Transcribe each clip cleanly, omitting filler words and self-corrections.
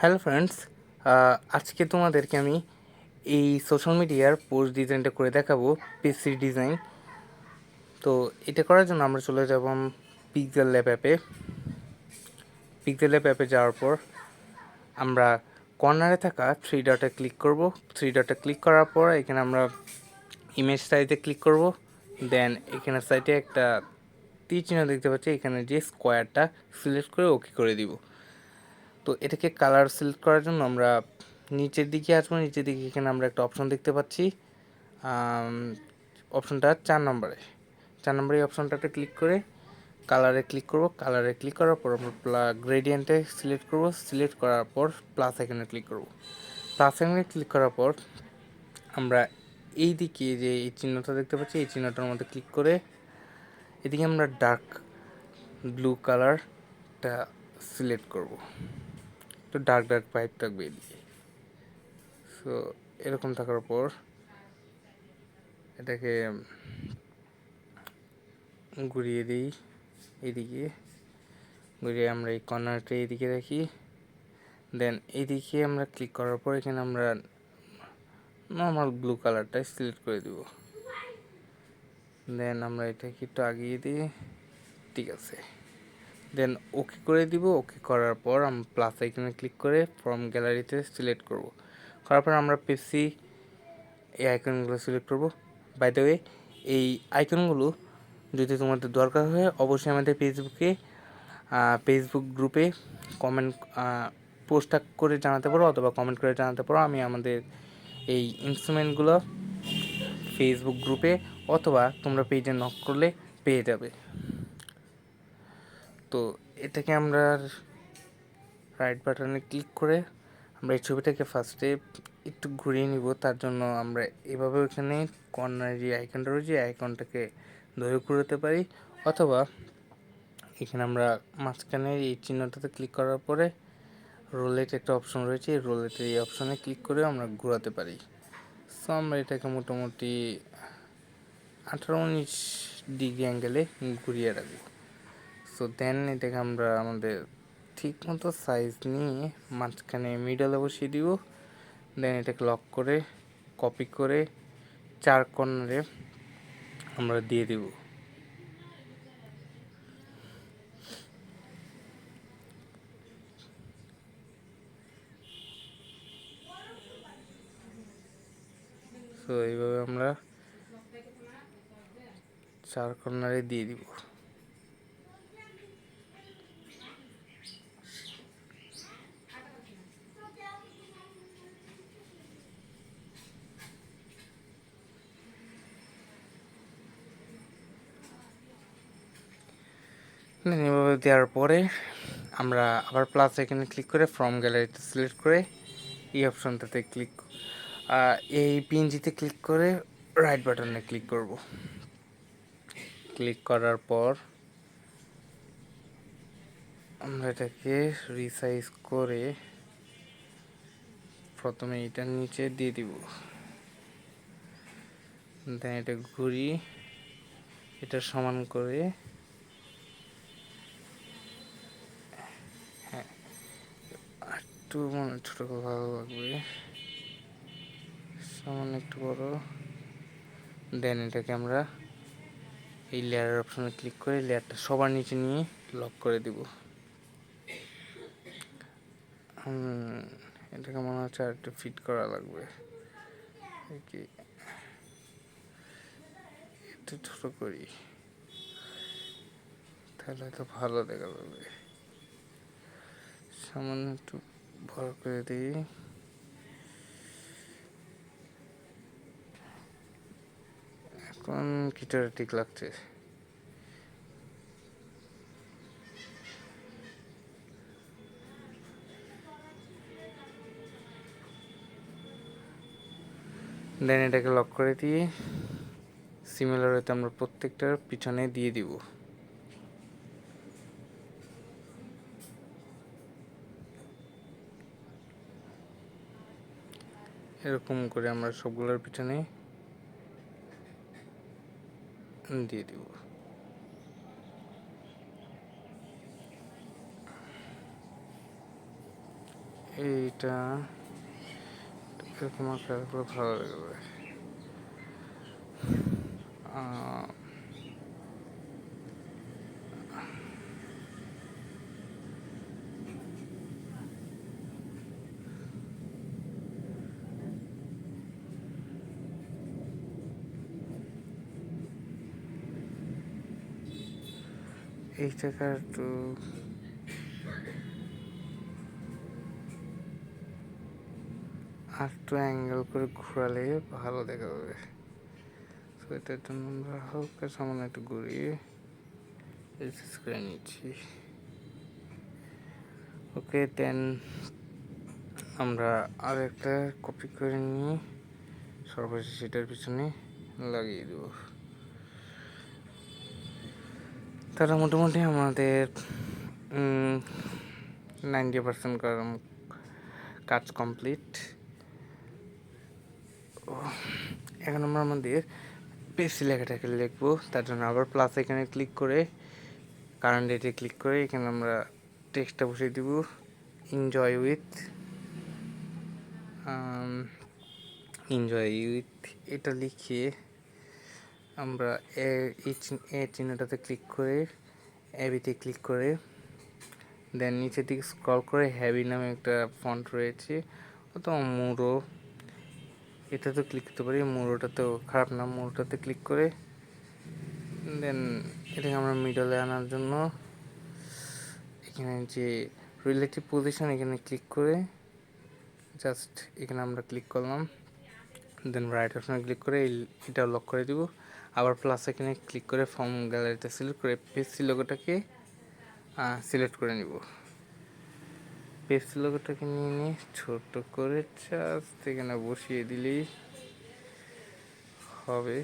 Hello friends, আজকে তোমাদেরকে আমি এই সোশ্যাল মিডিয়ার পোস্ট ডিজাইনটা করে দেখাবো, পিসি ডিজাইন। তো এটা করার জন্য আমরা চলে যাব পিক্সেল ল্যাব অ্যাপে। পিক্সেল ল্যাব অ্যাপে যাওয়ার পর আমরা কর্নারে থাকা থ্রি ডটে ক্লিক করব। থ্রি ডটে ক্লিক করার পর এখানে আমরা ইমেজ সাইজে ক্লিক করব। দেন এখানে সাইডে একটা তীর চিহ্ন দেখতে পাচ্ছি, এখানে যে স্কোয়ারটা সিলেক্ট করে ওকে করে দিব। তো এটাকে কালার সিলেক্ট করার জন্য আমরা নিচের দিকে আসবো। নিচের দিকে এখানে আমরা একটা অপশন দেখতে পাচ্ছি, অপশনটা 4 নম্বরে। 4 নম্বরে এই অপশনটাতে ক্লিক করে কালারে ক্লিক করব। কালারে ক্লিক করার পর আমরা গ্রেডিয়েন্টে সিলেক্ট করব। সিলেক্ট করার পর প্লাস আইকনে ক্লিক করব। প্লাস আইকনে ক্লিক করার পর আমরা এই দিকে যে এই চিহ্নটা দেখতে পাচ্ছি, এই চিহ্নটার মধ্যে ক্লিক করে এদিকে আমরা ডার্ক ব্লু কালারটা সিলেক্ট করব। তো ডার্ক পাইপ থাকবে এদিকে। সো এরকম থাকার পর এটাকে ঘুরিয়ে দিই এদিকে। ঘুরিয়ে আমরা এই কর্নারটা এদিকে রাখি। দেন এদিকে আমরা ক্লিক করার পর এখানে আমরা নর্মাল ব্লু কালারটা সিলেক্ট করে দিব। দেন আমরা এটাকে একটু আগিয়ে দিই, ঠিক আছে। দেন ওকে করে দিব। ওকে করার পর আমরা প্লাস আইকনে ক্লিক করে ফ্রম গ্যালারিতে সিলেক্ট করব। করার পর আমরা পেপসি এই আইকনগুলো সিলেক্ট করব। বাই দ্য ওয়ে, এই আইকনগুলো যদি তোমাদের দরকার হয় অবশ্যই আমাদের ফেসবুক গ্রুপে কমেন্ট পোস্ট করে জানাতে পারো, অথবা কমেন্ট করে জানাতে পারো। আমি আমাদের এই ইনস্ট্রুমেন্টগুলো ফেসবুক গ্রুপে অথবা তোমরা পেজে নক করলে পেয়ে যাবে। তো এটাকে আমরা রাইট বাটনে ক্লিক করে আমরা এই ছবিটাকে ফার্স্টে একটু ঘুরিয়ে নিব। তার জন্য আমরা এভাবে ওখানে কর্নারে যে আইকনটা রয়েছে এই আইকনটাকে ধরে ঘুরাতে পারি, অথবা এখানে আমরা মাঝখানে এই চিহ্নটাতে ক্লিক করার পরে রোলেট একটা অপশন রয়েছে, এই রোলেটের এই অপশনে ক্লিক করে আমরা ঘোরাতে পারি। সো আমরা এটাকে মোটামুটি 18-19 ডিগ্রি অ্যাঙ্গেলে ঘুরিয়ে রাখবো। সো দেন এটাকে আমরা আমাদের ঠিক মতো সাইজ নিয়ে মাঝখানে মিডলে বসিয়ে দিব। দেন এটাকে লক করে কপি করে 4 কর্নারে আমরা দিয়ে দিব। সো এইভাবে আমরা 4 কর্নারে দিয়ে দিব। এভাবে দেওয়ার পরে আমরা আবার প্লাস এখানে ক্লিক করে ফ্রম গ্যালারিতে সিলেক্ট করে এই অপশনটাতে এই পিএনজিতে ক্লিক করে রাইট বাটনে ক্লিক করব। ক্লিক করার পর আমরা এটাকে রিসাইজ করে প্রথমে এটার নিচে দিয়ে দিব। দেন এটা ঘুরি, এটা সমান করে, হ্যাঁ একটু মানে ছোটো করে ভালো লাগবে, সামান্য একটু বড়। দেন এটাকে আমরা এই লেয়ারের অপশনে ক্লিক করে লেয়ারটা সবার নিচে নিয়ে লক করে দিব। এটাকে মনে হচ্ছে আর একটু ফিট করা লাগবে, কি একটু ছোটো করি তাহলে তো ভালো দেখা যাবে। সামান্য একটু বড় করে দিই। এখন কিছুটা ঠিক লাগছে। দেন এটাকে লক করে দিয়ে সিমিলার হয়তো আমরা প্রত্যেকটার পিছনে দিয়ে দিব। এরকম করে আমরা সবগুলোর পিছনে দিয়ে দিব। এইটা এরকম আঁকার পর ভালো লাগবে। এই জায়গার একটু আর একটু অ্যাঙ্গেল করে ঘোরালে ভালো দেখা যাবে। তো এটার জন্য আমরা হালকা সামান্য একটু ঘুরিয়ে এক্সেস করে নিচ্ছি। ওকে, দেন আমরা আর একটা কপি করে নিয়ে সর্বশেষ সেটার পিছনে লাগিয়ে দেব। তারা মোটামুটি আমাদের 90% কাজ কমপ্লিট। এখন আমরা আমাদের পেপসি লেখাটাকে লিখবো। তার জন্য আবার প্লাস এখানে ক্লিক করে কারেন্ট ডেটে ক্লিক করে এখানে আমরা টেক্সটটা বসিয়ে দিব, এনজয় উইথ এটা লিখিয়ে আমরা এই চিহ্নটাতে ক্লিক করে এবিতে ক্লিক করে দেন নিচের দিকে স্ক্রল করে হ্যাভি নামে একটা ফন্ট রয়েছে, অথবা মুরো, এটাতেও ক্লিক করতে পারি। মুরোটাতেও খারাপ না, মুরোটাতে ক্লিক করে দেন এটাকে আমরা মিডলে আনার জন্য এখানে যে রিলেটিভ পজিশন এখানে ক্লিক করে জাস্ট এখানে আমরা ক্লিক করলাম, দেন রাইট অপশনে ক্লিক করে এটা লক করে দিব। আবার প্লাস এখানে ক্লিক করে ফর্ম গ্যালারিতে সিলেক্ট করে পেপসি লোগোটাকে সিলেক্ট করে নিব। পেপসি লোগোটাকে নিয়ে ছোট করে জাস্ট এখানে বসিয়ে দিলেই হবে।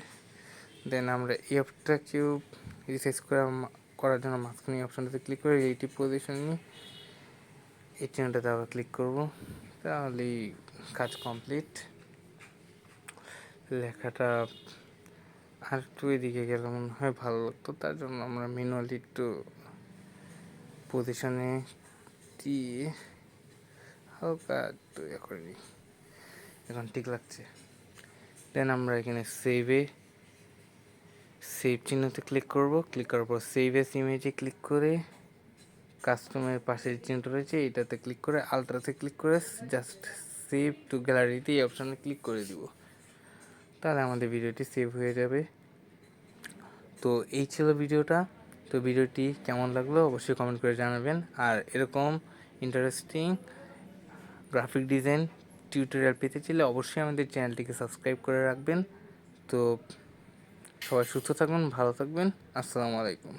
দেন আমরা এই অপশনটাকেও রিসাইজ করার জন্য মাঝখানে অপশনটাতে ক্লিক করে রিলেটিভ পজিশন নিয়ে এই চিহ্নটাতে আবার ক্লিক করব, তাহলেই কাজ কমপ্লিট। লেখাটা আর একটু এদিকে গেলে মনে হয় ভালো লাগতো, তার জন্য আমরা ম্যানুয়ালি একটু পজিশনে দিয়ে হালকা একটু করে নিই, এখন ঠিক লাগছে। দেন আমরা এখানে সেভ চিহ্নতে ক্লিক করব, ক্লিক করার পর সেভ এস ইমেজে ক্লিক করে কাস্টমের পাশে যে চিহ্নটা রয়েছে এটাতে ক্লিক করে আলট্রাতে ক্লিক করে জাস্ট সেভ টু গ্যালারিতে এই অপশানে ক্লিক করে দিব, তাহলে আমাদের ভিডিওটি সেভ হয়ে যাবে। তো এই ছিল ভিডিওটা। তো ভিডিওটি কেমন লাগলো অবশ্যই কমেন্ট করে জানাবেন, আর এরকম ইন্টারেস্টিং গ্রাফিক ডিজাইন টিউটোরিয়াল পেতে চাইলে অবশ্যই আমাদের চ্যানেলটিকে সাবস্ক্রাইব করে রাখবেন। তো সবাই সুস্থ থাকবেন, ভালো থাকবেন, আসসালামু আলাইকুম।